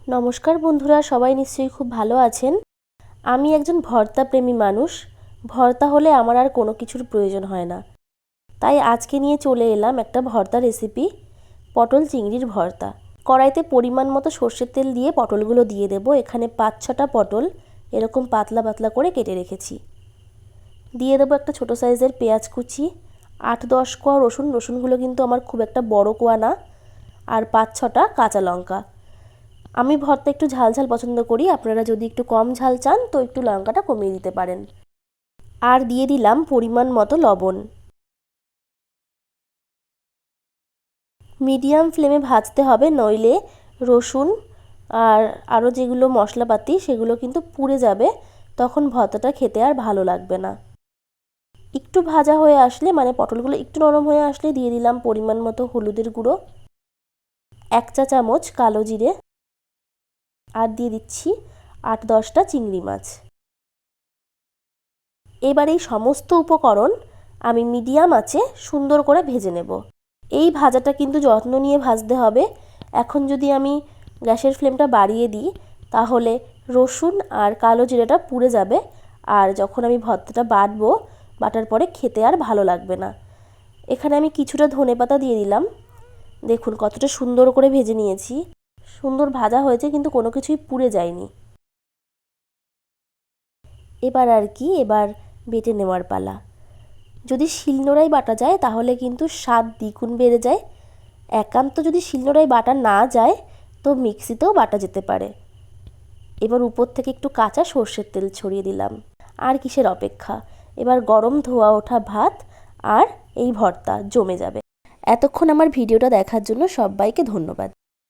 নমস্কার বন্ধুরা, সবাই নিশ্চয়ই খুব ভালো আছেন। আমি একজন ভর্তা প্রেমী মানুষ। ভর্তা হলে আমার আর কোনো কিছুর প্রয়োজন হয় না। তাই আজকে নিয়ে চলে এলাম একটা ভর্তা রেসিপি, পটল চিংড়ির ভর্তা। কড়াইতে পরিমাণ মতো সর্ষের তেল দিয়ে পটলগুলো দিয়ে দেব। এখানে 5-6টা পটল এরকম পাতলা পাতলা করে কেটে রেখেছি। দিয়ে দেবো একটা ছোটো সাইজের পেঁয়াজ কুচি, 8-10 কোয়া রসুন। রসুনগুলো কিন্তু আমার খুব একটা বড় কোয়া না। আর 5-6টা কাঁচা লঙ্কা। আমি ভর্তা একটু ঝাল ঝাল পছন্দ করি, আপনারা যদি একটু কম ঝাল চান তো একটু লঙ্কাটা কমিয়ে দিতে পারেন। আর দিয়ে দিলাম পরিমাণ মতো লবণ। মিডিয়াম ফ্লেমে ভাজতে হবে, নইলে রসুন আর আরও যেগুলো মশলাপাতি সেগুলো কিন্তু পুড়ে যাবে, তখন ভর্তাটা খেতে আর ভালো লাগবে না। একটু ভাজা হয়ে আসলে, মানে পটলগুলো একটু নরম হয়ে আসলে দিয়ে দিলাম পরিমাণ মতো হলুদের গুঁড়ো, 1 চা চামচ কালো জিরে, আর দিয়ে দিচ্ছি 8-10টা চিংড়ি মাছ। এবার এই সমস্ত উপকরণ আমি মিডিয়াম আঁচে সুন্দর করে ভেজে নেব। এই ভাজাটা কিন্তু যত্ন নিয়ে ভাজতে হবে। এখন যদি আমি গ্যাসের ফ্লেমটা বাড়িয়ে দিই তাহলে রসুন আর কালো জিরেটা পুড়ে যাবে, আর যখন আমি ভর্তাটা বাটার পরে খেতে আর ভালো লাগবে না। এখানে আমি কিছুটা ধনেপাতা দিয়ে দিলাম। দেখুন কতটা সুন্দর করে ভেজে নিয়েছি। সুন্দর ভাজা হয়েছে, কিন্তু কোনো কিছুই পুড়ে যায়নি। এবার বেটে নেওয়ার পালা। যদি শিলনোড়ায় বাটা যায় তাহলে কিন্তু স্বাদ দ্বিগুণ বেড়ে যায়। একান্ত যদি শিলনোড়ায় বাটা না যায় তো মিক্সিতেও বাটা যেতে পারে। এবার উপর থেকে একটু কাঁচা সর্ষের তেল ছড়িয়ে দিলাম। আর কিসের অপেক্ষা, এবার গরম ধোয়া ওঠা ভাত আর এই ভর্তা জমে যাবে। এতক্ষণ আমার ভিডিওটা দেখার জন্য সবাইকে ধন্যবাদ।